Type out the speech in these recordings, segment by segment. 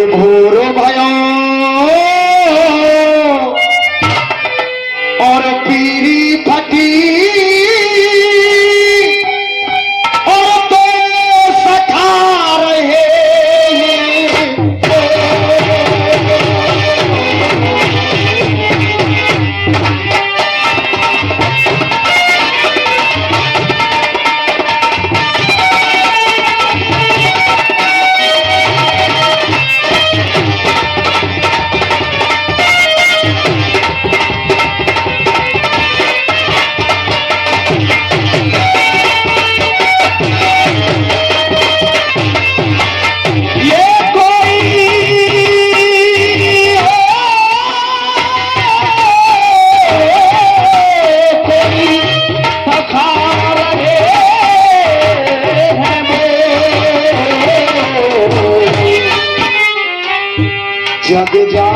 भोर भयो और पीरी फटी और तो सखा रहे जग जा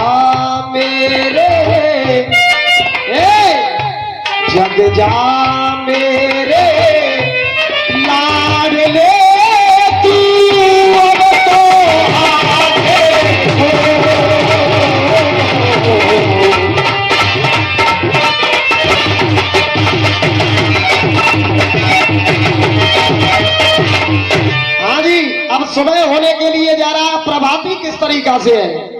मेरे जग जा मेरे लाडले तू अब तो आगे हाँ जी। अब सुबह होने के लिए जा रहा प्रभाती किस तरीका से है।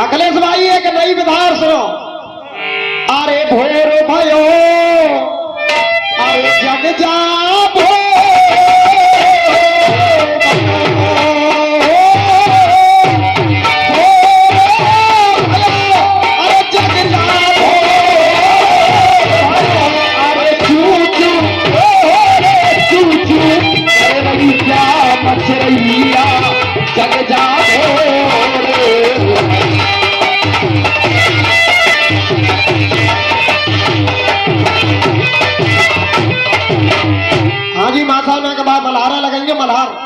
अखिलेश भाई एक नई विधार सुनो। अरे भोर भयो अरे जग जा हाँ जी। माथा में के बाद मल्हारा लगेंगे मल्हार।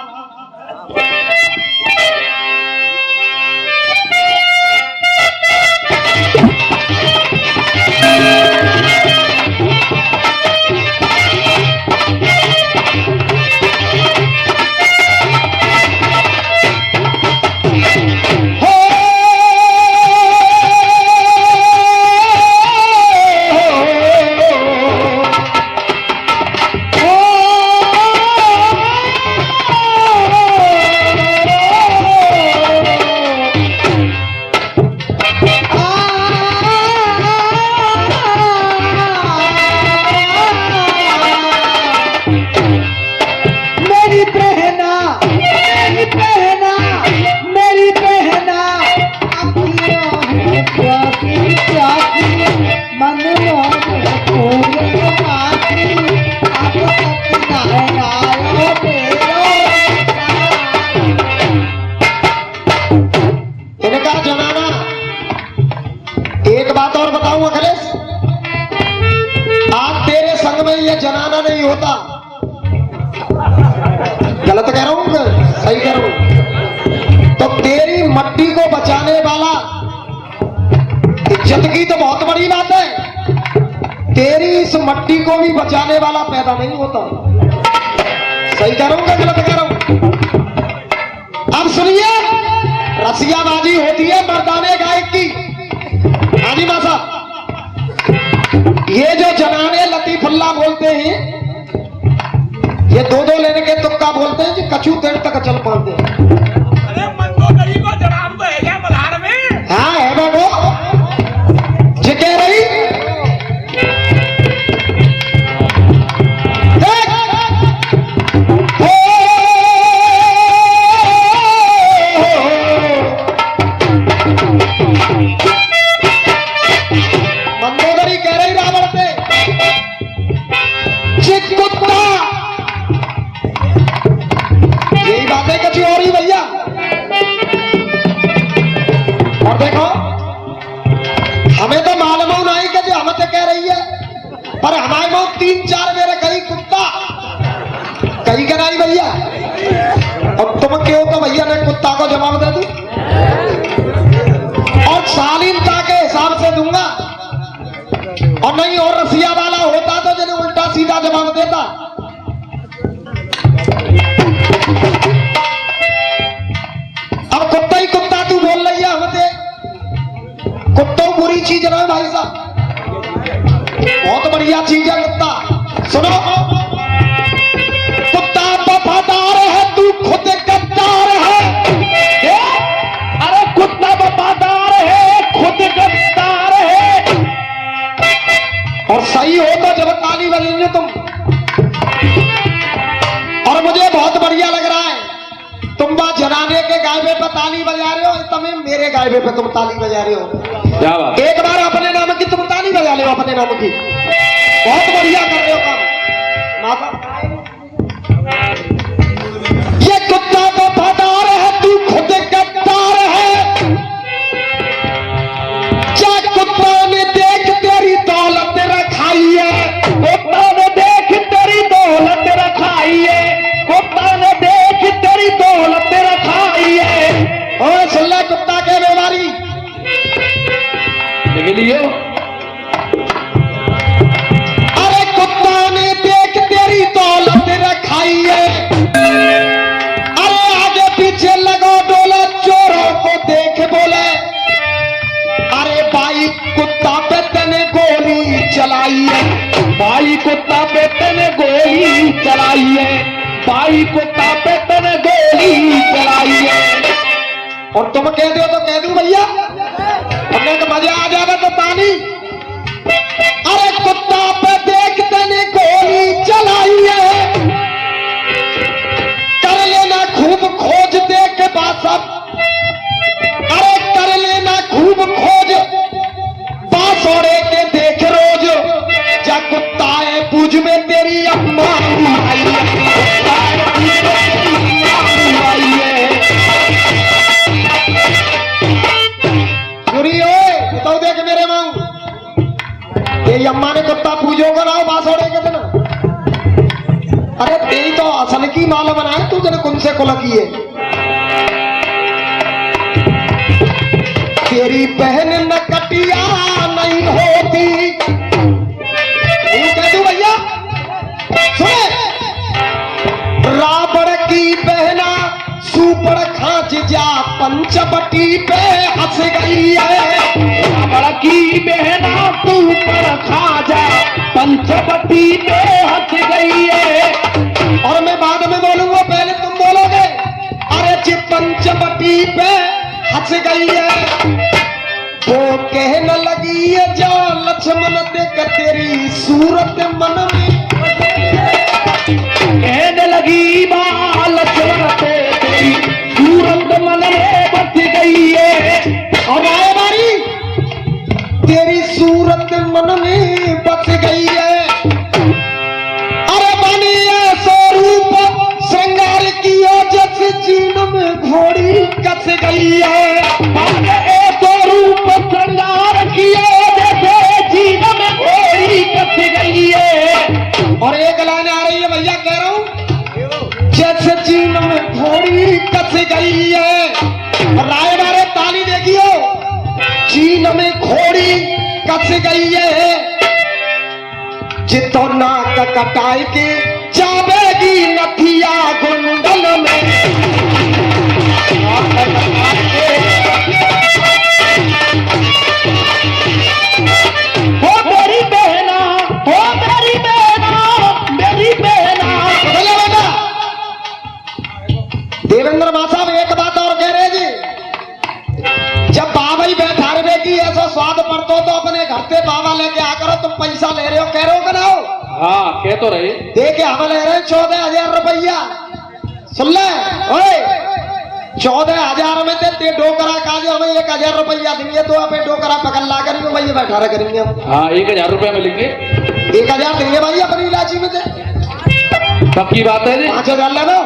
एक बात और बताऊं अखिलेश, आज तेरे संग में ये जनाना नहीं होता। गलत कह रहा हूं सही कह रहा हूं? तो तेरी मट्टी को बचाने वाला, इज्जत की तो बहुत बड़ी बात है, तेरी इस मट्टी को भी बचाने वाला पैदा नहीं होता। सही कह रहा हूं गलत कह रहा हूं? अब सुनिए, रसियाबाजी होती है मर्दाने गायक की। हाजी मां साहब, ये जो जनाने लतीफुल्लाह बोलते हैं, ये दो दो लेने के तुक्का बोलते हैं कि कछू देर तक चल पाते हैं। अरे मंदोदरी को जनाब तो है क्या मल्हार में? हाँ है बाबू जी कह रही। मंदोदरी कह रही रावण से, चिकुत्ता, यही बातें कछू हो रही भैया। और देखो हमें तो मालूम नहीं कि जो हमसे कह रही है, पर हमारे मुंह 3-4 मेरे कहीं कुत्ता कहीं का नहीं भैया। और तुम क्यों तो भैया ने कुत्ता को जवाब दे दी, और शालीनता के हिसाब से दूंगा, और नहीं और रसिया वाला होता तो जिन्हें उल्टा सीधा जवाब देता। अब कुत्ता ही कुत्ता तू बोल रही है हमसे, कुत्ता बुरी चीज ना है भाई साहब, बहुत बढ़िया चीज है कुत्ता। सुनो, कुत्ता वफादार है, तू खुद गद्दार है। अरे कुत्ता वफादार है, खुद गद्दार है। और सही हो तो जब ताली बजेंगे तुम। और मुझे बहुत बढ़िया लग रहा है, तुम बात जनाने के गायबे पे ताली बजा रहे हो, तुम्हें मेरे गायबे पे तुम ताली बजा रहे हो। क्या बात? एक बार अपने नाम की तुम ताली बजा ले, अपने नाम की। बहुत बढ़िया कर रहे हो काम माता। ये कुत्ता वफादार है, तू खुद गद्दार है। क्या कुत्ता ने देख तेरी दौलत रखाई है, कुत्ता ने देख तेरी दौलत रखाई है, कुत्ता ने देख तेरी दौलत रखाई है। और सुन ले कुत्ता के बीमारी लियो। अरे कुत्ता ने देख तेरी दौलत रखाई है, अरे आगे पीछे लगो डोला, चोरों को देख बोले, अरे भाई कुत्ता पे तने गोली चलाई है, भाई कुत्ता पे तने गोली चलाई है, भाई कुत्ता पे तने गोली चलाई है। और तुम कह दो तो कह दूं भैया, हमने तो मजा आ जाएगा तो ताली। अरे कुत्ता पे देख तने गोली चलाई है, कर लेना खूब खोज देख बासब, अरे कर लेना खूब खोज बासोड़े के देख रोज, जा कुत्ता है पूज में तेरी अम्मा आई है। चुरी हो तो देख मेरे मांग, ये अम्मा ने कुत्ता पूजो को ना बासोड़े के दिन। अरे तेरी तो असल की माल बनाए तू जने कौन से को लगी है। तेरी बहन न कटिया नहीं होती, कह दू भैया सुने, रावण की बहना सुपड़ खांच जा पंचवटी पे हंस गई है। रावण की बहना तू पर खा जा पंचवटी पे हंस गई है। और मैं बाद में बोलूंगा, पहले तुम बोलोगे। अरे जी पंचवटी पे हंस गई है, वो कहने लगी है जा लक्ष्मण देख तेरी सूरत मन में, कहने लगी बाल लक्ष्मण से तेरी सूरत मन में बच गई है। और आए बारी तेरी सूरत मन में बच गई है। अरे बनी ऐसा रूप श्रृंगार किया जैसे जीन में घोड़ी कस गई है। हमने ऐसा रूप श्रृंगार किया जैसे जीन में घोड़ी कस गई है। और एक लाइन आ रही है भैया, कह रहा हूं जैसे जीन में घोड़ी कस गई है। राय बारे ताली देखियो, जीन में घोड़ी कस गई है। जितो नाक कटाई के जावेगी नथिया गुंडल में, नाक कटाई के स्वाद पड़तो तो अपने घर से बाबा लेके आ करो, तुम पैसा ले रहे हो, कह रहे हो कि ना हो? हाँ कह तो रहे। दे के हम ले रहे हैं 14,000 रुपया। सुन ले ओए, 14,000 में ते डोकरा काजे हमें 1,000 रुपया देंगे, तो आप डोकरा पकड़ ला करेंगे भाई, बैठा रहा करेंगे हम। हाँ 1,000 रुपया मिलेंगे। 1,000 देंगे भाई अपनी इलाची में से। पक्की बात है जी। 5,000 ले लो।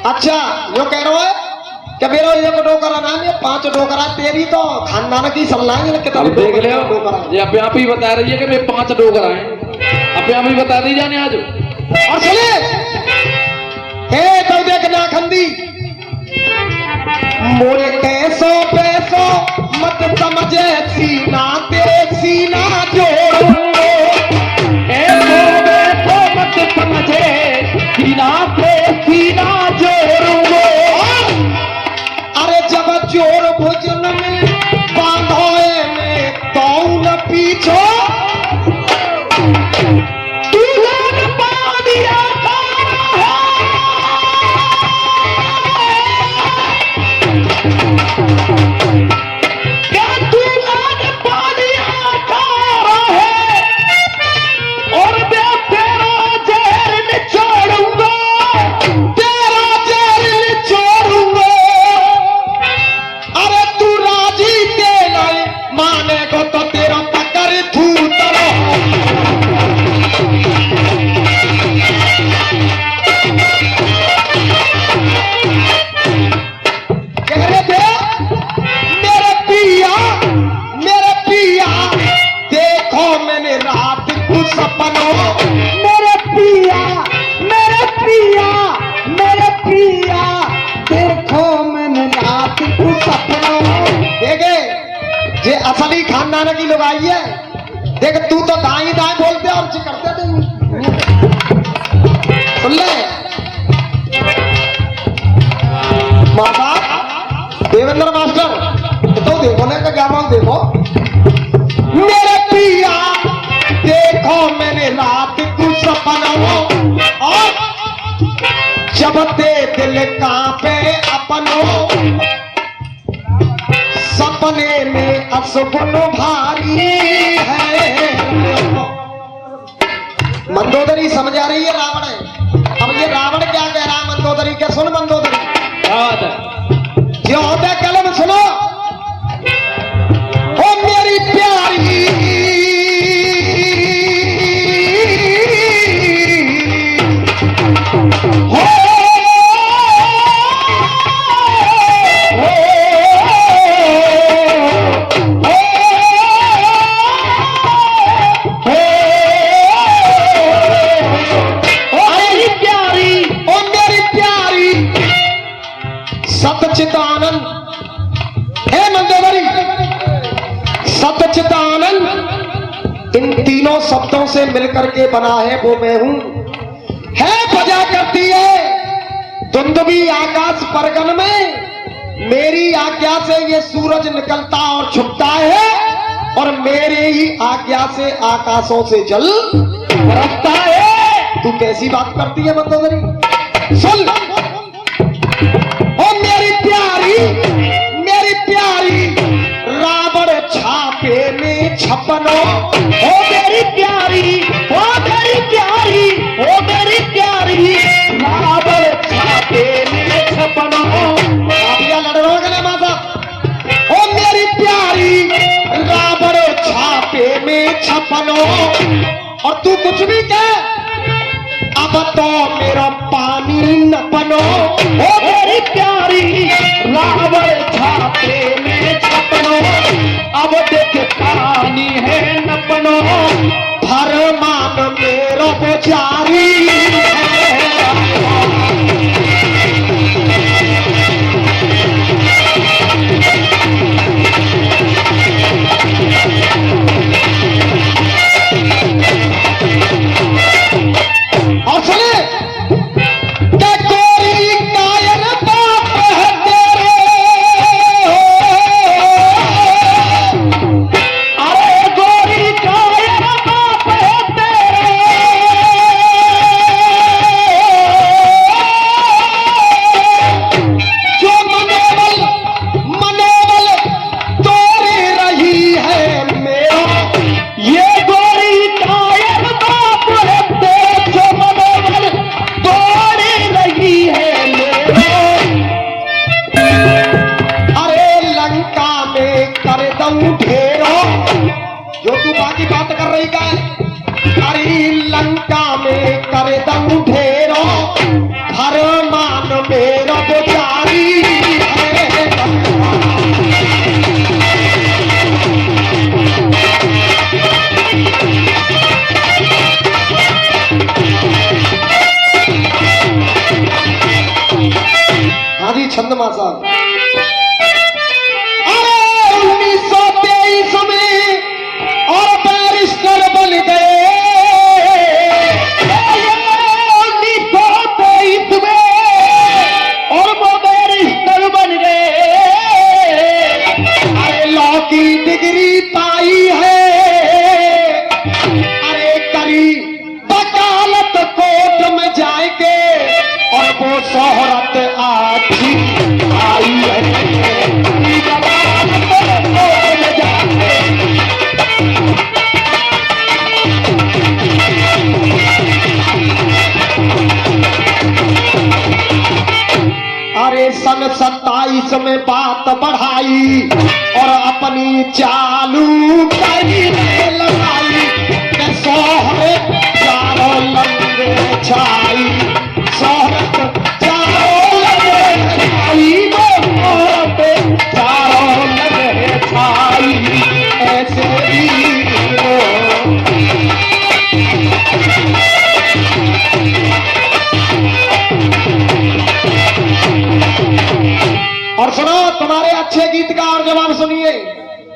अच्छा जो कह रहे हो कि मेरा 1 डोकरा ना है, 5 डोकरा तेरी तो खानदान की सलाह कितना देख ले ये अपने आप ही बता रही है कि मैं 5 डोकरा है, अपने आप ही बता दी जाने आज। और सुने हे तो देख ना खंदी मोरे कैसो पैसो मत समझे, सीना ते सीना जोड़ूंगे। ऐसो वैसो मत समझे, सीना पे सीना जोड़ूंगे। अरे जब जोर भुजन में बांधोए में तो न पीछो, तूने पा दिया क्या तूने पा दिया है, और मैं तेरा जहर निचोड़ूंगा, तेरा जेल निचोड़ूंगा। अरे तू राजी के नहीं माने को तो तेरा पकड़ धूतरो। कह रहे थे मेरे पिया देखो मैंने रात को सपनों, मेरे पिया देखो मैंने रात को सपनों। देखे जे असली खानदान की लोग आई है, देख तू तो दाई दाई बोलते और जी करते थे। सुन ले माता देवेंद्र मास्टर, तो देखो ना का क्या मांग, देखो मेरे पिया देखो मैंने रात को सपनों, और जब ते दिल कांपे अपनों, सपने में असगुन भारी है। मंदोदरी समझ आ रही है रावण है। अब ये रावण क्या कह रहा है मंदोदरी के, सुन मंदोदरी जो होता है कलम सुनो। ओ मेरी प्यारी हो, सतचिदानंद, हे मंदोदरी सतचिदानंद इन तीनों शब्दों से मिलकर के बना है वो मैं हूं। है बजा करती है धुंधवी आकाश परगन में, मेरी आज्ञा से ये सूरज निकलता और छुपता है, और मेरे ही आज्ञा से आकाशों से जल बरसता है। तू कैसी बात करती है मंदोदरी? सुन ओ मेरी प्यारी रावण छापे में छपनो। ओ मेरी प्यारी, ओ मेरी प्यारी, ओ मेरी प्यारी, रावण छापे में छपनो। आप लड़ रहे माता। ओ मेरी प्यारी रावण छापे में छपनो, और तू कुछ भी कह अब तो मेरा पानी न बनो। ओ मेरी प्यारी रावण छापे में छपनो, अब देख पानी है न बनो। फरमान मेरा पुजारी और सुने क्या गोरी कायर बाप है तेरे, में कर दऊं ढेरो। जो तू बाकी बात कर रही का अरे लंका में कर दऊं ढेरो, फरमान मेरो जारी है। हाँ जी छंदमा साहब। अरे 1923 में और बैरिस्टर बन गए, 1923 में और वो बैरिस्टर बन गए। अरे लॉ की डिग्री पाई है, अरे करी वकालत कोर्ट में जाएंगे और वो शोहरत अच्छी आई है। अरे सन 27 में बात बढ़ाई और अपनी चालू करी लड़ाई के शोहरत चारों लंगे छाई, शोहरत चारों लंगे छाई, शोहरत चारों लगे छाई। ऐसे ही और सुनो तुम्हारे अच्छे गीत का और जवाब सुनिए।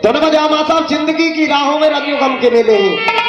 दोनों बजा साहब जिंदगी की राहों में रंगियों गम के मेले हैं।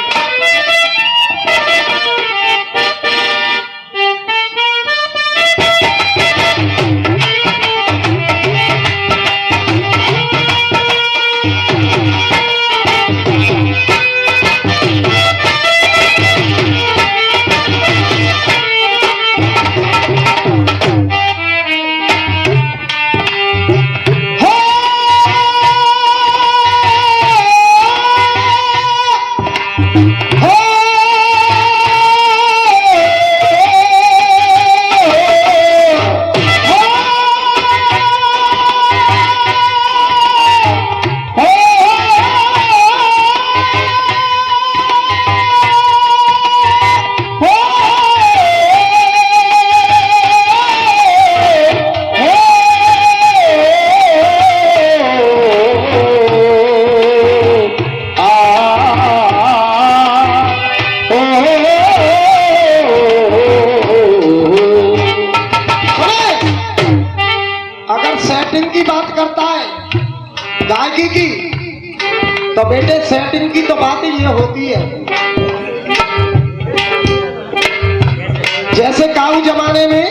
गायकी की तो बेटे सेटिंग की तो बात ही ये होती है। जैसे काऊ जमाने में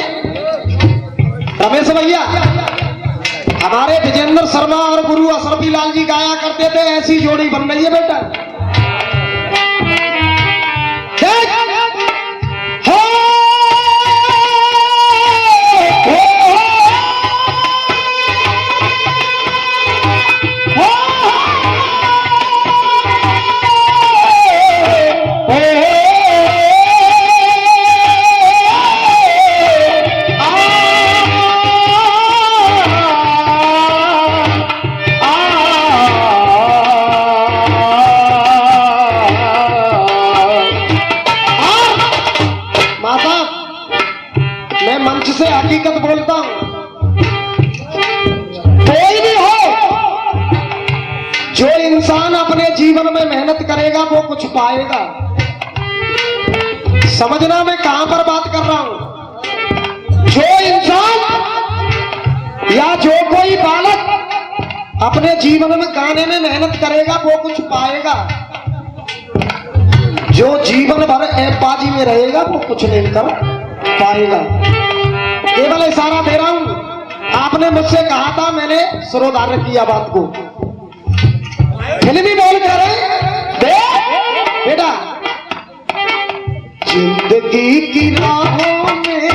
रमेश भैया हमारे विजेंद्र शर्मा और गुरु अशरफी लाल जी गाया करते थे, ऐसी जोड़ी बन रही है बेटा। हकीकत बोलता हूं, कोई भी हो जो इंसान अपने जीवन में मेहनत करेगा वो कुछ पाएगा। समझना मैं कहां पर बात कर रहा हूं। जो इंसान या जो कोई बालक अपने जीवन में गाने में मेहनत करेगा वो कुछ पाएगा। जो जीवन भर ऐपबाजी में रहेगा वो कुछ नहीं कर पाएगा। केवल इशारा दे रहा हूं। आपने मुझसे कहा था, मैंने सरोधार्य किया बात को। फिल्मी बोल कर बेटा, जिंदगी की राहों में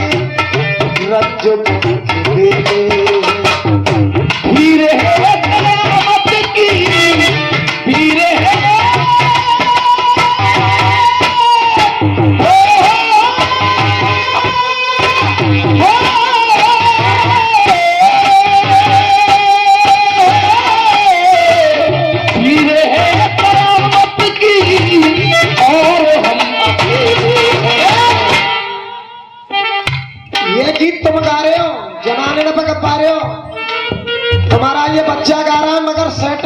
रज्जो हीरे की हीरे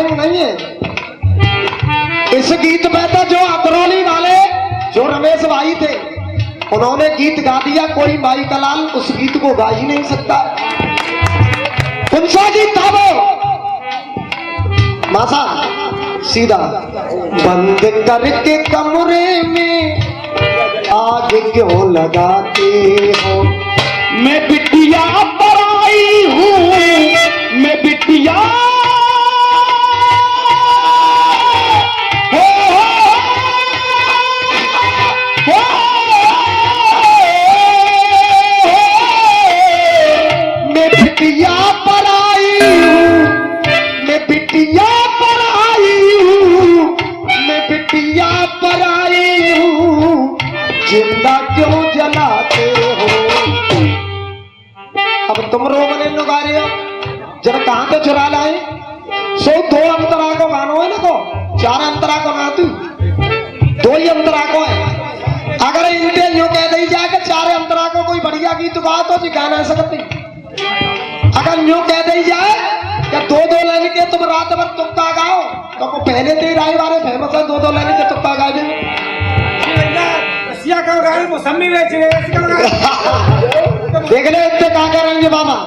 सेटिंग नहीं है। इस गीत में तो जो अतरौली वाले जो रमेश भाई थे उन्होंने गीत गा दिया, कोई माई का लाल उस गीत को गा ही नहीं सकता। कौन सा गीत था वो? मासा सीधा बंद करके कमरे में आग क्यों लगाते हो? मैं बिटिया पर आई हूँ, मैं बिटिया मैं बिटिया पर आई हूँ, मैं बिटिया पर आई हूँ, मैं बिटिया पर आई हूँ, जिंदा क्यों जलाते हो? अब तुम रोमने लगा रहे हो, जरा कहां पे चुरा लाए? सो दो अंतरा को गानो है ना, को चार अंतरा को ना तू दो ही अंतरा को है। अगर इनके यूं कह दी जाए कि चार अंतरा को कोई बढ़िया गीत गाओ तो जी गा नहीं सकती। अगर यूं कह दी जाए कि दो दो लाइन के तुम रात भर तुक्का गाओ तो को पहले तो ही राय वाले फेमस है, दो दो लाइन के तुक्का गाए देंगे। रसिया का गाड़ी मौसमी बेच रहे हैं, देख ले इतने क्या कह रहे हैं बाबा,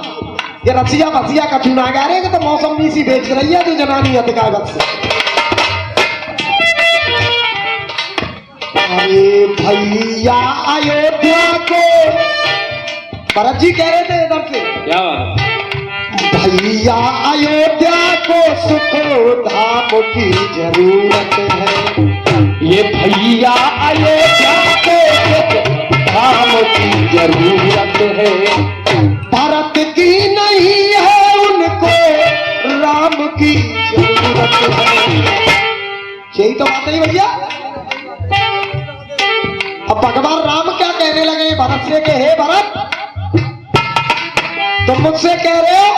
ये रसिया बसिया का चुना गा रहे हैं कि तो मौसमी सी बेच रही है जो जनानी है का वक्त से। अरे भैया अयोध्या को भरत जी कह रहे थे इधर से, क्या बात? भैया अयोध्या को सुख धाम की जरूरत है। ये भैया अयोध्या को धाम की जरूरत है। भारत की नहीं है उनको राम की जरूरत है। यही तो बात है भैया। अब भगवान राम क्या कहने लगे भरत से कि हे भरत, तुम मुझसे कह रहे हो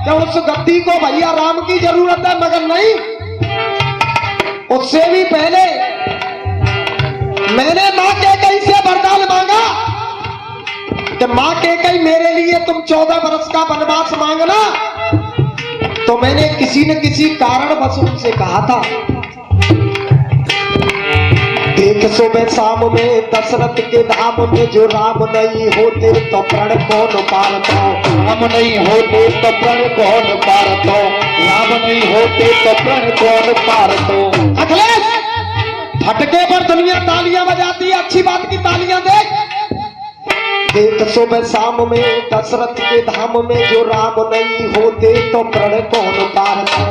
कि उस गद्दी को भैया राम की जरूरत है, मगर नहीं, उससे भी पहले मैंने मां कैकेयी से वरदान मांगा कि मां कैकेयी मेरे लिए तुम 14 वर्ष का वनवास मांगना। तो मैंने किसी न किसी कारण बस उनसे कहा था, देख सुबह शाम में दशरथ के धाम में जो राम नहीं होते तो प्रण कौन पालता? राम नहीं होते तो प्रण कौन पारतो? राम नहीं होते तो प्रण कौन पारतो? अखिलेश फटके पर दुनिया तालियां बजाती है, अच्छी बात की तालियां देख। देख सुबह शाम में दशरथ के धाम में जो राम नहीं होते तो प्रण कौन पालता?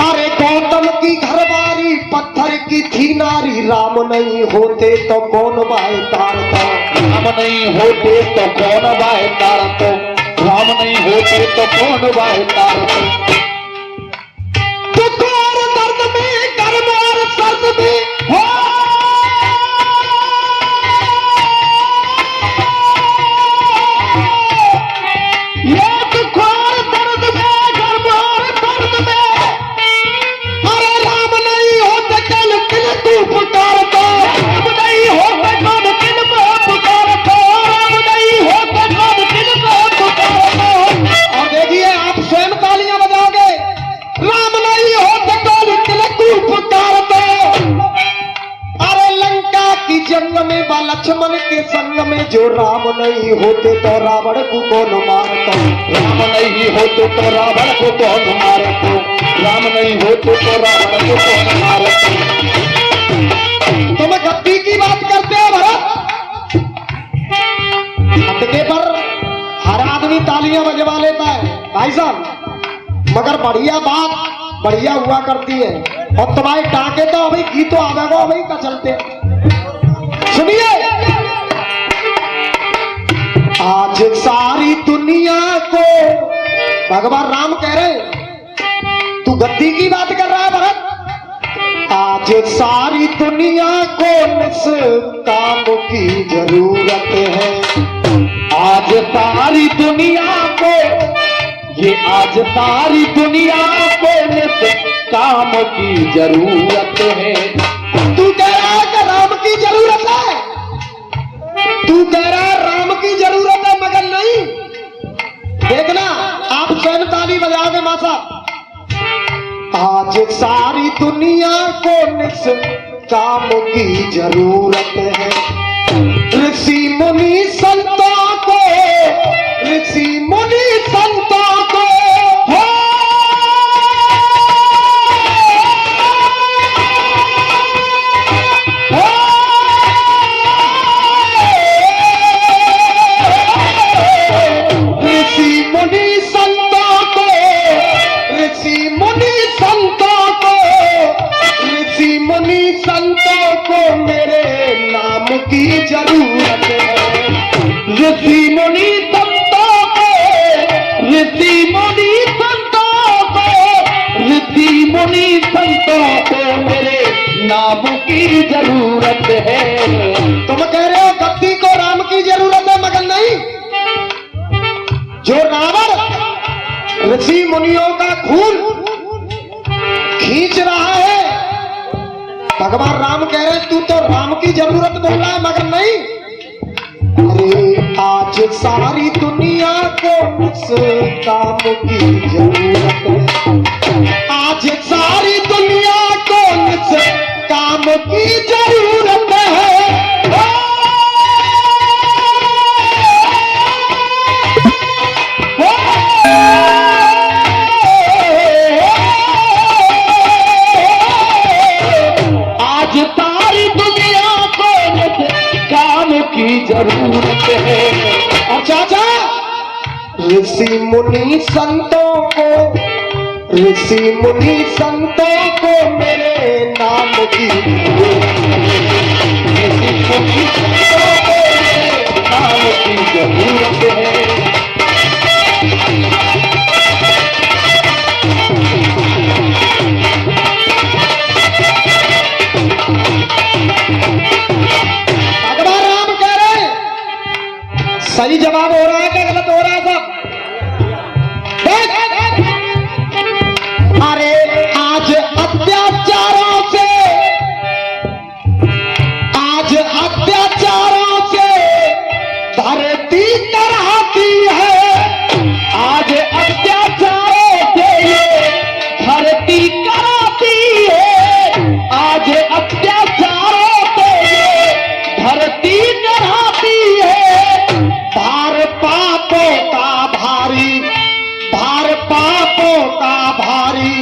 अरे गौतम की घरवारी पत्थर की थी नारी, राम नहीं होते तो कौन बाएं तारता? राम नहीं होते तो कौन बाएं तारतो? राम नहीं होते तो कौन बाएं तारतो? दुख और दर्द में गर्म और सर्द में हो, ये दुख और दर्द में गर्म और दर्द में, अरे राम नहीं होते कल किल तू पुकारता? राम नहीं होते कौन किन को पुकारतो? राम नहीं होते कौन किन को पुकारतो? और देखिए आप स्वयं तालियां बजाओगे, राम नहीं होते कल किल तू पुकारता? अरे लंका की जंग में बा लक्ष्मण के संग में जो राम नहीं होते तो रावण को कौन मारता? राम नहीं होते तो रावण को कौन मारतो? राम नहीं होते तो रावण को कौन मारतो? तुम गद्दी की बात करते हो भरत, फटके पर हर आदमी तालियां बजवा लेता है भाई साहब, मगर बढ़िया बात बढ़िया हुआ करती है। और तुम्हारे टाके तो अभी गीतो आधा को अभी का चलते। सुनिए, आज सारी दुनिया को भगवान राम कह रहे, तू गद्दी की बात कर रहा है भरत। आज सारी दुनिया को निष्काम की जरूरत है। आज सारी दुनिया को, ये आज सारी दुनिया को काम की जरूरत है। तू कह रहा है कि राम की जरूरत है, तू कह रहा है राम की जरूरत है, मगर नहीं। देखना आप स्वयं ताली बजाओगे मासा, आज सारी दुनिया को निस काम की जरूरत है। ऋषि मुनि संतों को, ऋषि मुनि संतों को हो ऋषि मुनि संतों को, ऋषि मुनि संतों को, ऋषि मुनि संतों को मेरे नाम की जरूरत है। ऋषि मुनि संतों को, ऋषि मुनि संतों को, ऋषि मुनि संतों को मेरे नाम की जरूरत है। तुम कह रहे हो गद्दी को राम की जरूरत है, मगर नहीं। जो रावण ऋषि मुनियों का खून खींच रहा है, भगवान राम कह रहे तू तो राम की जरूरत बोल रहा है, मगर नहीं। अरे आज सारी दुनिया को इस काम की जरूरत है। आज सारी दुनिया को इस काम की जरूरत है। आज सारी दुनिया को काम की जरूरत है। और चाचा ऋषि मुनि संतों को, ऋषि मुनि संतों को मेरे नाम की ऋषि मुनि संतों को मेरे नाम की जरूरत है। भगवान राम कह रहे सही जवाब हो रहा है क्या गलत हो रहा है सब? देख! अरे आज अत्याचारों से, आज अत्याचारों से धरती कराती है। आज अत्याचारों से ये धरती कराती है। आज अत्याचारों से ये धरती कराती है। भार पापों का भारी, भार पापों का भारी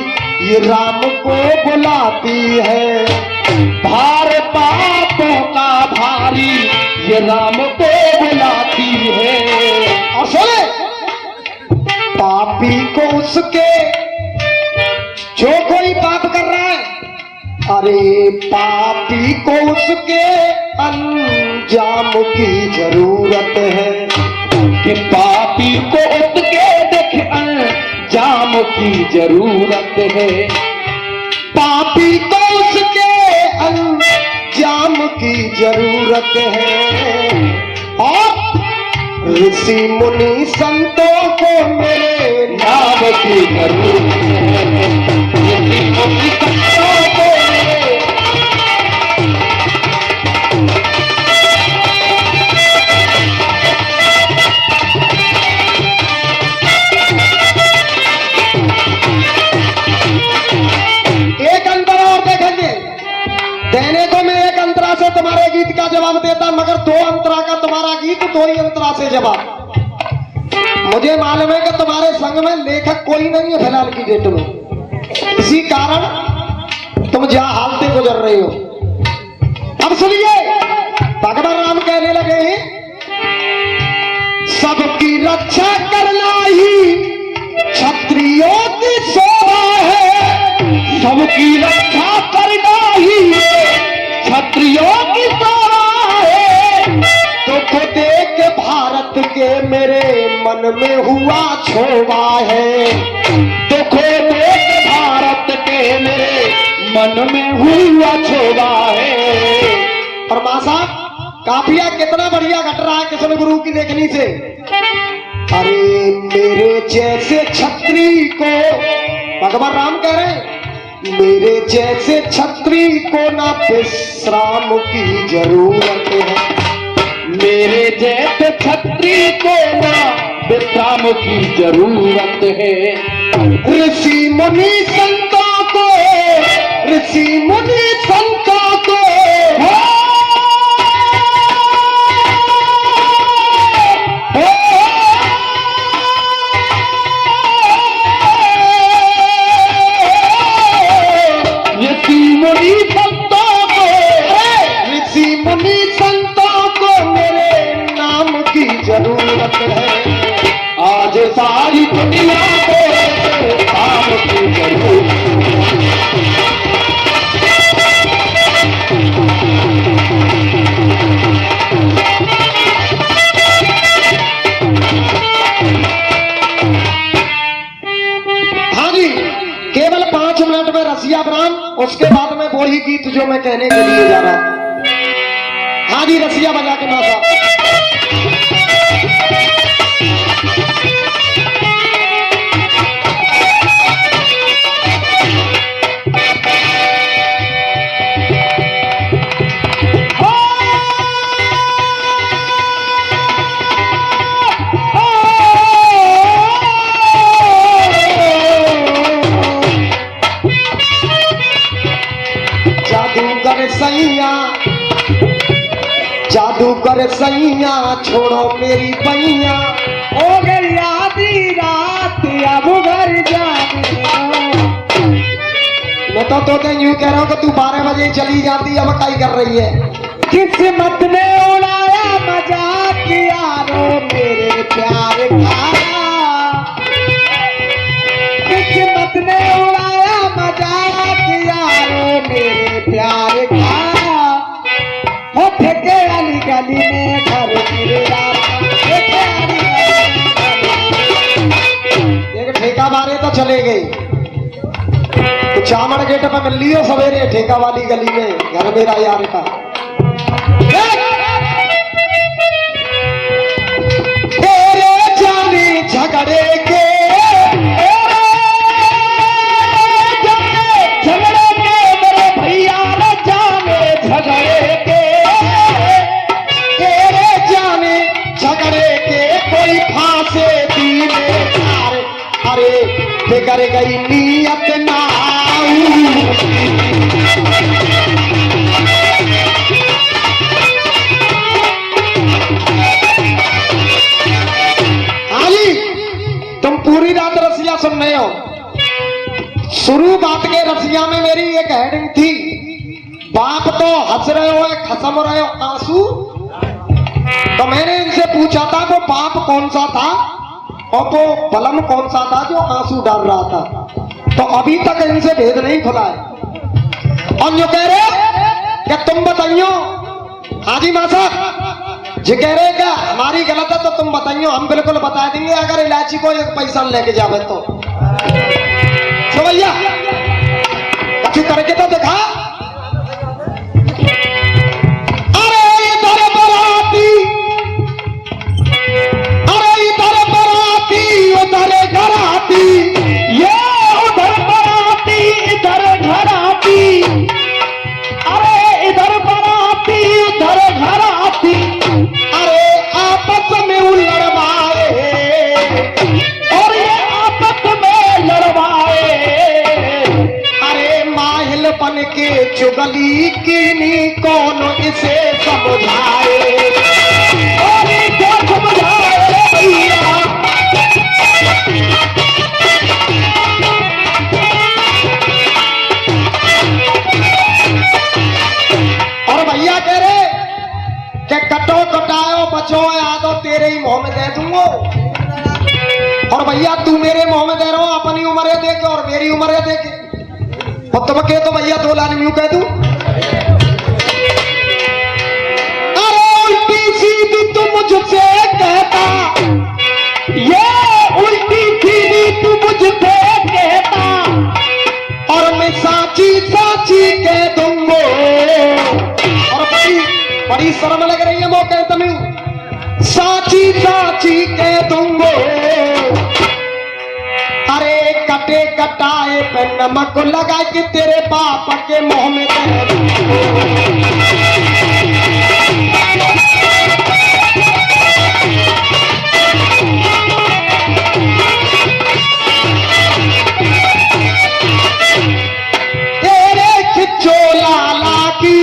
ये राम को बुलाती है। भार पापों का भारी ये राम को बुलाती है। और सुने पापी को उसके, जो कोई पाप कर रहा है, अरे पापी को उसके अंजाम की जरूरत है। कि पापी को उसके देख अंजाम की जरूरत है। पापी को उसके अंजाम की जरूरत है। और ऋषि मुनि संतों को मेरे नाम की जरूरत है। ऋषि मुनि संतों को मेरे एक अंतर और देखेंगे। देने को मैं एक अंतरा से तुम्हारे गीत का जवाब देता, मगर दो अंतरा का तुम्हारा गीत, दो ही अंतरा से जवाब। मुझे मालूम है कि तुम्हारे संग में लेखक कोई नहीं है फिलहाल की डेट में, इसी कारण तुम जहां हालते गुजर रहे हो। अब सुनिए भगवान राम कहने लगे सबकी रक्षा करना ही क्षत्रियों की शोभा है। सबकी रक्षा करना ही क्षत्रियों की शोभा है। दुख देख भारत के मेरे मन में हुआ क्षोभा है। दुख देख भारत के मेरे मन में हुआ क्षोभा है। और मां साहब काफिया कितना बढ़िया घट रहा है कृष्ण गुरु की लेखनी से। अरे मेरे जैसे छत्री को, भगवान राम कह रहे हैं मेरे जैसे छत्री को ना विश्राम की जरूरत है। मेरे जैसे छत्री को ना विश्राम की जरूरत है। ऋषि मुनि संतों 5 मिनट में रसिया ब्राह्म, उसके बाद में वही गीत जो मैं कहने के लिए जा रहा। हाँ जी, रसिया बजा के ना साहब। जादूगर सैया छोड़ो मेरी पैया, हो गई आधी रात अब घर जाने। मैं तो यूं कह रहा हूँ कि तू 12 बजे चली जाती, अब क्या कर रही है? किस्मत ने उड़ाया मजाक यारो मेरे प्यार का, किस्मत ने उड़ाया मजाक यारो मेरे प्यार का। हो ठेके वाली गली में घर मेरा, देख ठेका मारे तो चले गई, तो चामड़ गेट पे मिल लियो सवेरे ठेका वाली गली में घर मेरा यार का। तेरे जाने झगड़े के, झगड़े के मेरे भैया न जाने झगड़े के, तेरे जाने झगड़े के कोई फांसे दी में प्यार। अरे बिगड़ गई नीयत ना तुम पूरी रात रसिया सुन रहे हो। शुरू बात के रसिया में मेरी एक हेडिंग थी, बाप तो हंस रहे हो, खसम रहे हो आंसू। तो मैंने इनसे पूछा था वो बाप कौन सा था और वो बलम कौन सा था जो आंसू डाल रहा था। तो अभी तक इनसे भेद नहीं खुला है। और जो कह रहे कि तुम बताइयो, हाजी मां साहब जी कह रहे क्या हमारी गलत है तो तुम बताइयो, हम बिल्कुल बता देंगे अगर इलायची को 1 पैसा लेके जावे तो। भैया कुछ करके तो दिखा। अरे इधर बराती, अरे इधर बराती उधर घराती, ये उधर बराती इधर घराती, अरे इधर बराती उधर घराती, अरे आपस में लड़वाए और ये आपस में लड़वाए। अरे माहिल बन के चुगली कीनी कौन इसे समझाए, और इसे समझाए भैया। और भैया कह रहे कि कटो कटाओ बचो यादो तेरे ही मुंह में दे दूंगो। और भैया तू मेरे मुंह में दे रहा हो अपनी उम्र देके और मेरी उम्र देके, और तुम कह तो भैया 2 लाइन यूं कह दूं। अरे उल्टी सीधी तू मुझसे कहता, ये उल्टी सीधी तू मुझसे कहता, और मैं साची साची कह दूंगो। और बड़ी शर्म लग रही है मौके तुम्हें, साची साची कह दूंगो। अरे कटे कटाए पे नमक लगा के तेरे बाप के मुंह में दे दूंगो। तेरे खिच्चो लाला की,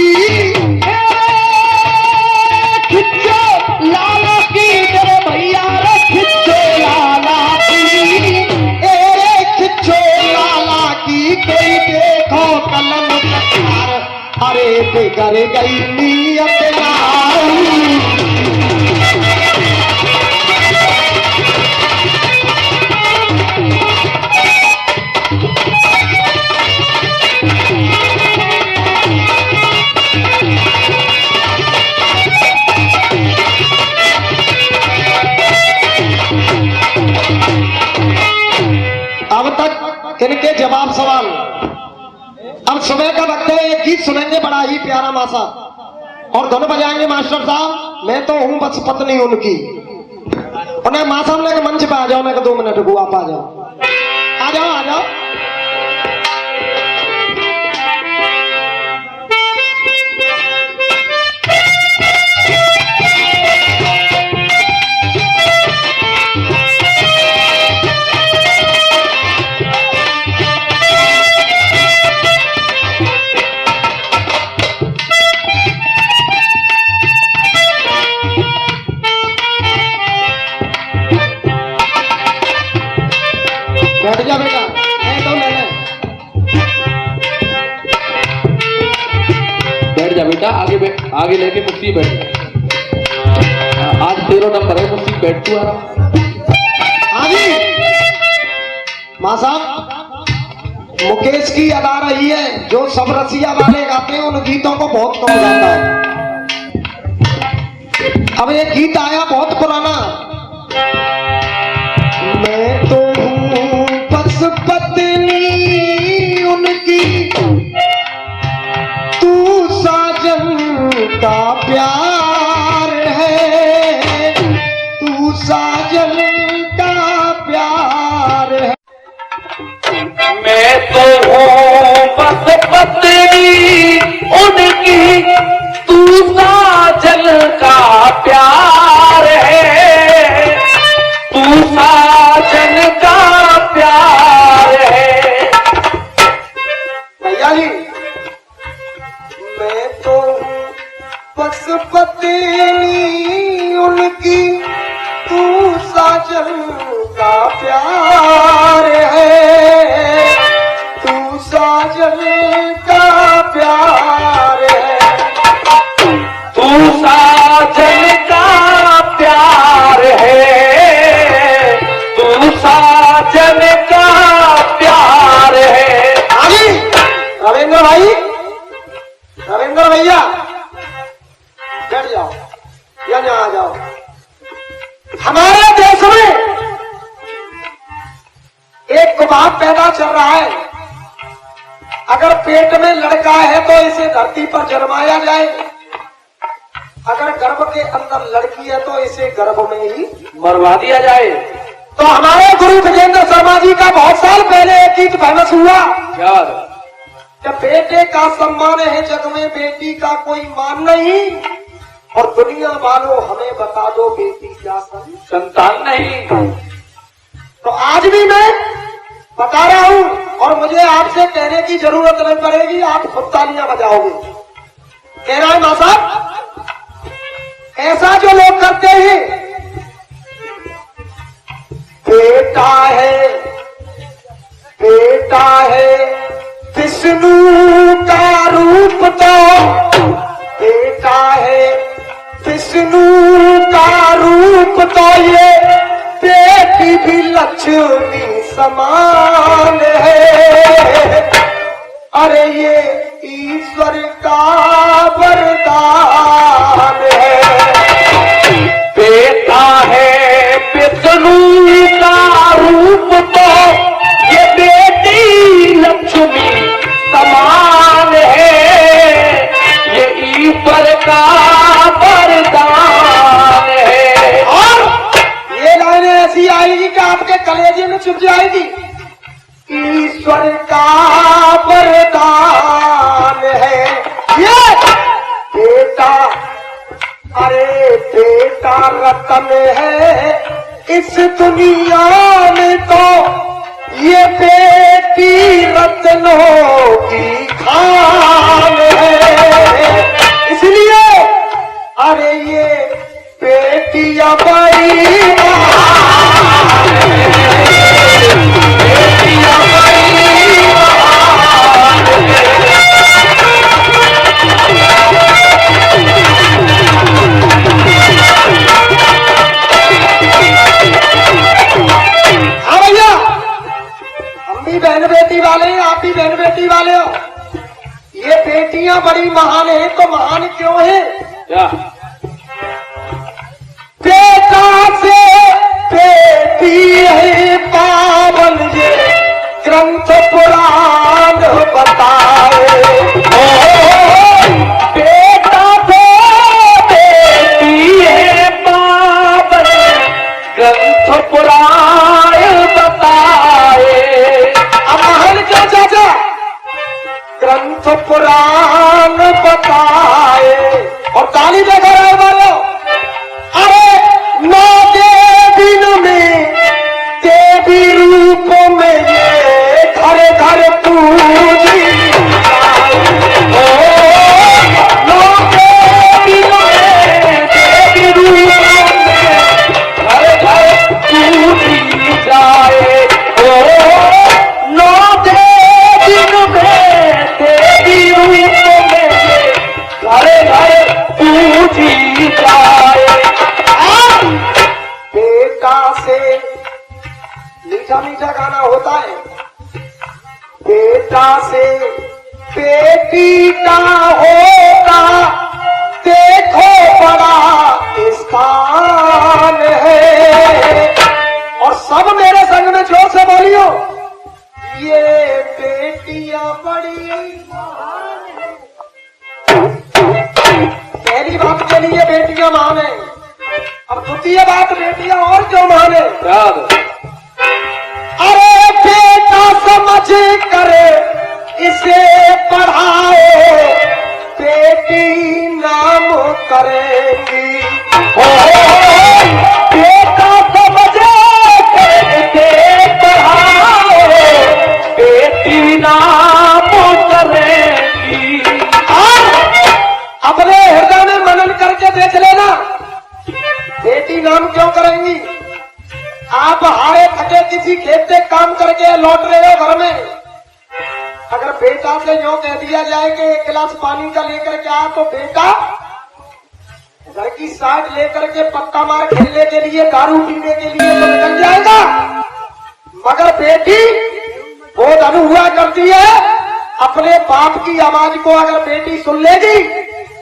खिच्चो लाला की मेरे भैया रे खिच्चो लाला की, तेरे खिच्चो लाला की कोई देखो कलम कटार। अरे बिगड़ गई नीयत नाऊ। अब तक इनके जवाब सवाल अब सुबह का वक्त है, एक गीत सुनेंगे बड़ा ही प्यारा मासा, और धुन बजाएंगे मास्टर साहब। मैं तो हूं बस पत्नी उनकी। उन्हें मासा ने मंच पे आ जाओ, मैं 2 मिनट को आप आ जाओ, आ जाओ, आ जाओ। बैठ जा बेटा, मैं तो ले ले। बैठ जा बेटा, आगे लेके कुर्सी बैठ जा। आज 13 नंबर है, कुर्सी बैठ तू आराम। हाँ जी मां साहब, मुकेश की अदा रही है, जो सब रसिया वाले गाते हैं उन गीतों को बहुत कम गाता है। अब एक गीत आया बहुत पुराना, मैं तो हूँ बस पत्नी उनकी, तू साजन का प्यार है, तू साजन का प्यार है। मैं तो हूँ बस पत्नी उनकी, तू साजन का प्यार है, तू साजन का प्यार है। भैया जी, मैं तो हूँ बस पत्नी उनकी, तू साजन का प्यार है, तू साजन का प्यार है, तू साजन का प्यार है, तू साजन का प्यार है। आगे रविंद्र भाई, रविंद्र भैया बैठ जाओ या यहाँ आ जाओ। हमारे देश में एक कुभाव पैदा चल रहा है, अगर पेट में लड़का है तो इसे धरती पर जन्माया जाए, अगर गर्भ के अंदर लड़की है तो इसे गर्भ में ही मरवा दिया जाए। तो हमारे गुरु गजेंद्र शर्मा जी का बहुत साल पहले एक गीत फेमस हुआ, यार कि बेटे का सम्मान है जग में, बेटी का कोई मान नहीं, और दुनिया वालों हमें बता दो बेटी क्या संतान नहीं। तो आज भी मैं बता रहा हूं, और मुझे आपसे कहने की जरूरत नहीं पड़ेगी, आप खुद तालियां बजाओगे। कह रहा है मां साहब, ऐसा जो लोग करते हैं, बेटा है, बेटा है विष्णु का रूप, तो बेटा है विष्णु का रूप, तो ये बेटी भी लक्ष्मी समान है, अरे ये ईश्वर का वरदान है। बेटा है विष्णु का रूप, तो ये बेटी लक्ष्मी समान है, ये ईश्वर का वरदान है। और ये लाइनें ऐसी आएगी कि आपके कलेजे में चुभ जाएगी। ईश्वर का वरदान है ये बेटा, अरे बेटा रतन है इस दुनिया में, तो ये बेटी रत्नों की खान है, इसलिए अरे ये बेटियां बड़ी बहन बेटी वाले हैं, आप भी बहन बेटी वाले हो। ये बेटियां बड़ी महान है, तो महान क्यों है? क्या बेटा से बेटी है पावन, ये ग्रंथ पुराण बताए। तो पुराण बताए। और ताली देखा रहे वालों, अरे 9 दिन में देवी रूप में ये घर घर पूजी जाए। ओ 9 दिन में देवी रूप में घर घर पूजी जाए। ओ 9 दिन में देवी रूप में घर घर पूजी जाए। बेटा से मीठा मीठा गाना होता है, बेटा से बेटी का होता देखो बड़ा स्थान है। और सब मेरे संग में जोर से बोलियो, ये बेटियां बड़ी महान है। पहली बात के लिए बेटियां महान है, अब द्वितीय बात बेटियां और क्यों महान है। अरे बेटा समझ कर इसे पढ़ाओ, बेटी नाम करेगी। ओ बेटा समझ कर इसे पढ़ाओ, बेटी नाम करेगी। अपने हृदय में मनन करके देख लेना, बेटी नाम क्यों करेंगी। आप हारे थके किसी खेत से काम करके लौट रहे हो घर में, अगर बेटा से यूं कह दिया जाए कि 1 गिलास पानी का लेकर के आ, तो बेटा घर की साइड लेकर के पत्ता मार खेलने के लिए, दारू पीने के लिए तो निकल जाएगा। मगर बेटी बहुत अनु हुआ करती है, अपने बाप की आवाज को अगर बेटी सुन लेगी,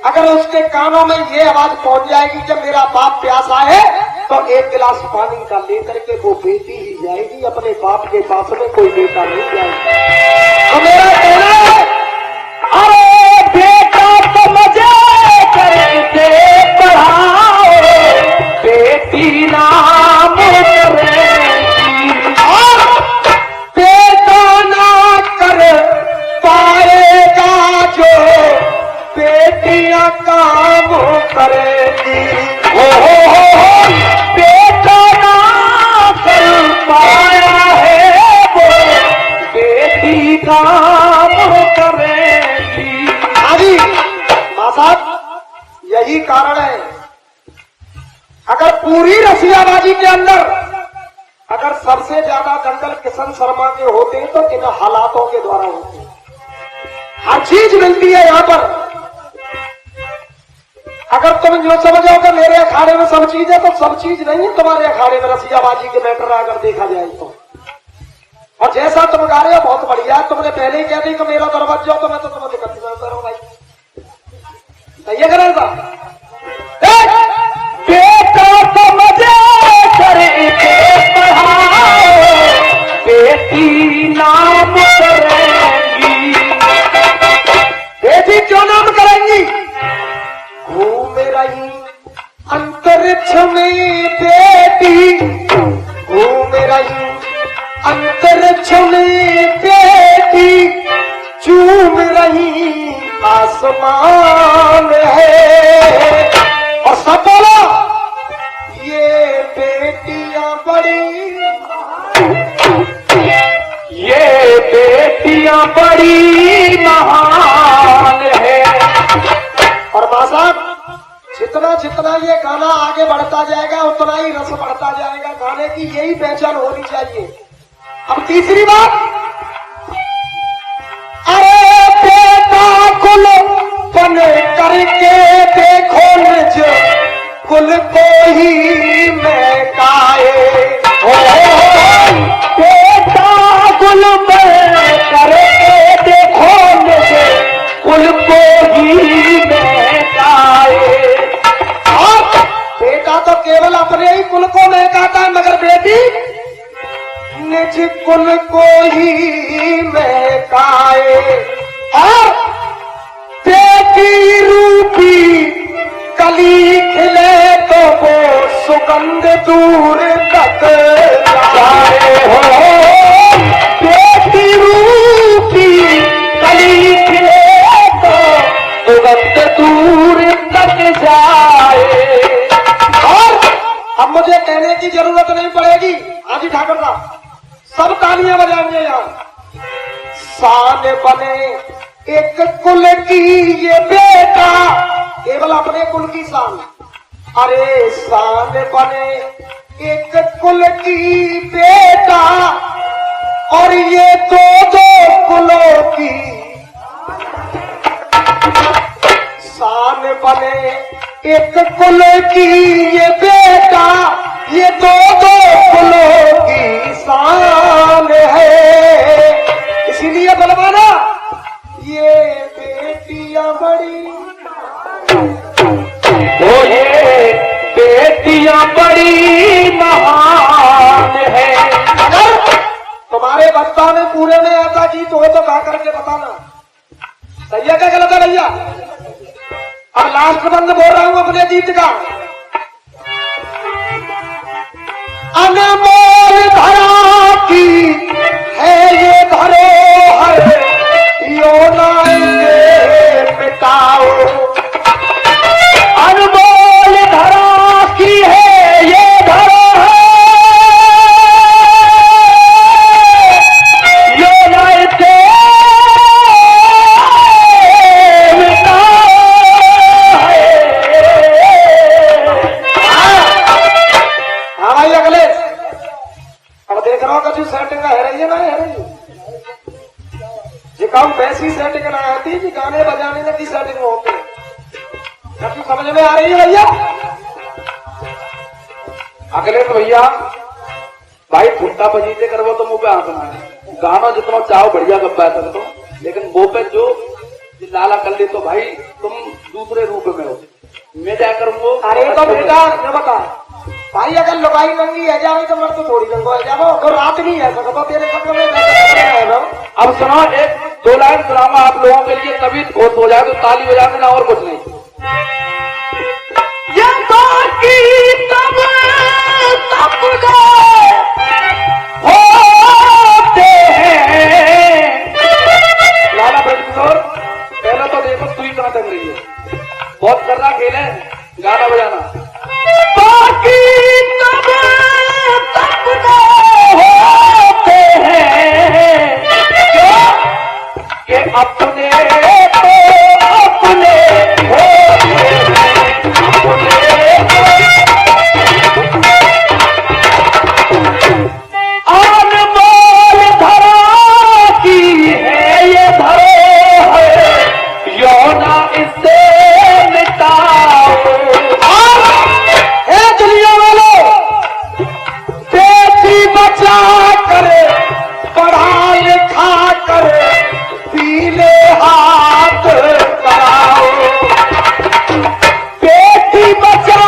अगर उसके कानों में ये आवाज पहुंच जाएगी कि मेरा बाप प्यासा है, तो 1 गिलास पानी का लेकर के वो बेटी ही जाएगी, अपने बाप के पास में कोई बेटा नहीं जाएगा। तो मेरा कहना है, अरे बेटा समझे करके पढ़ाओ, बेटी नाम करेगी। और बेटा ना कर पाएगा जो बेटियां काम करेगी। हो बेटा ना कर पाया है वो, बेटी काम करेगी। अभी माँ साहब, यही कारण है, अगर पूरी रसियाबाजी के अंदर अगर सबसे ज्यादा दंगल किशन शर्मा के होते तो इन हालातों के द्वारा होते। हर चीज मिलती है यहाँ पर। अगर तुम जो समझो कि मेरे अखाड़े में सब चीज है, तो सब चीज नहीं है तुम्हारे अखाड़े में। रसियाबाजी के मैटर अगर देखा जाए तो, और जैसा तुम गा रहे हो बहुत बढ़िया, तुमने पहले ही कह दी कि मेरा दरवाजा, तो मैं तो तुम्हें निकल करो भाई, सही है करें साहब। बेटा समझे करके पढ़ाओ, बेटी नाम करेंगी। बेटी क्यों नाम करेंगी। घूम रही अंतरिक्ष में बेटी, घूम रही अंतरिक्ष में बेटी, चूम रही आसमान है। और सब बोलो, ये बेटियां बड़ी, ये बेटियां बड़ी महान है। और मां साहब, जितना जितना ये गाना आगे बढ़ता जाएगा उतना ही रस बढ़ता जाएगा। गाने की यही पहचान होनी चाहिए। अब तीसरी बात, अरे बेटा कुल बन करके देखो निज कुल को ही महकाए। बेटा कुल बन करके देखो निज कुल को ही महकाए। और बेटा तो केवल अपने ही कुल को महकाता है, मगर बेटी निज कुल को ही महकाए। और बेटी रूपी कली खिले तो वो सुगंध दूर तक जाए। हो बेटी रूपी कली खिले मुझे कहने की जरूरत नहीं पड़ेगी। हाँ जी ठाकुर साहब, सब तालियां बजाएंगे यार। शान बने एक कुल की ये बेटा, केवल अपने कुल की शान। अरे शान बने एक कुल की बेटा, और ये दो कुलों की शान बने एक कुल की ये बेटा, ये दो कुलों की शान है। इसीलिए बलवाना ये बेटियां बड़ी, ओ ये बेटियां बड़ी महान है। अगर तुम्हारे बच्चा ने पूरे में ऐसा गीत हो तो गा करके बताना। सही है क्या गलत है भैया? अब लास्ट बंद बोल रहा हूं अपने गीत का। अनमोल धरा की है ये धरोहर, यो ना इसे मिटाओ। अनमोल धरा की है ये धरोहर, यो ना इसे मिटाओ। हाँ भाई अखिलेश, अब देख रहा हूँ कछु सेटिंग है रही है ना है रही जी काम वैसी सेटिंग ना आती कि गाने बजाने में की सेटिंग होती है। कछु समझ में आ रही है भैया? अखिलेश भैया भाई फुट्टा बजीते करवो तो मुंह पे हंसना है। गाना जितना चाहो बढ़िया गप्पा है तो, लेकिन वो पे जो लाला कर ले तो भाई तुम दूसरे रूप में हो। मैं क्या करूँ? अरे तो बेटा ये बता भाई, अगर लुगाई नंगी है जाए तो मर्द थोड़ी नंगो है जाओ, तो रात नहीं है सकता तेरे संग में। अब सुनो एक दो लाइन ड्रामा आप लोगों के लिए, तभी खुश हो जाए तो ताली बजा देना और कुछ नहीं। ये बाकी तब होते हैं। लाला ब्रह्मकिशोर पहले तो देखो सुई कहां तक रही है, बहुत कर रहा खेल है गाना बजाना। बाकी तब होते हैं क्यों कि अपने तो अपने होते हैं, अनमोल धरा की है ये धरोहर, यो ना इससे मिटाओ। ए दुनिया वालों, बेटी बचा कर पढ़ा लिखा कर पीले हाथ कराओ। बेटी बचा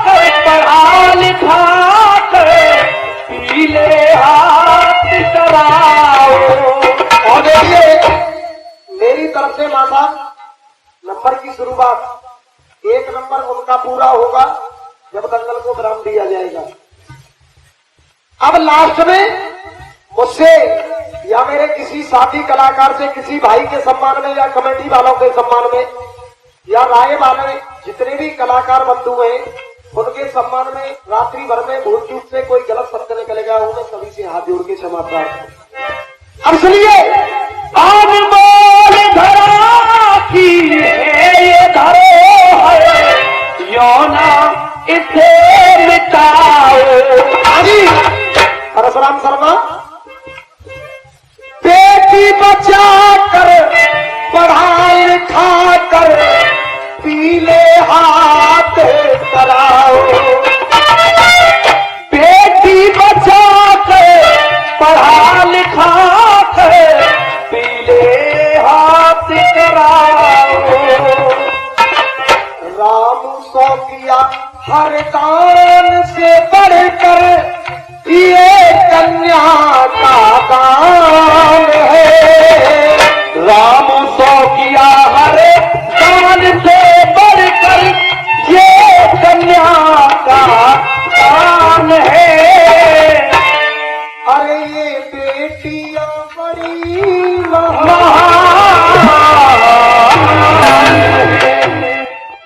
कर पढ़ा लिखा कर पीले हाथ कराओ। और देखिए मेरी तरफ से माता नंबर की शुरुआत 1 नंबर उनका पूरा होगा जब दंगल को विराम दिया जाएगा। अब लास्ट में मुझसे या मेरे किसी साथी कलाकार से किसी भाई के सम्मान में या कमेटी वालों के सम्मान में या राय वाले जितने भी कलाकार बंधु हैं उनके सम्मान में रात्रि भर में भूल चूक से कोई गलत शब्द निकलेगा उन्हें सभी से हाथ जोड़ के क्षमा प्रार्थना। अब सुनिए, अनमोल धरा की है ये धरोहर, यो ना इसे मिटाओ। आजी परशुराम शर्मा, बेटी बचा कर पढ़ा लिखा कर पीले हाथ कराओ। बेटी बचा कर पढ़ा लिखा कर पीले हाथ कराओ। राम सौ किया हर दान से बढ़कर ये कन्या का दान है।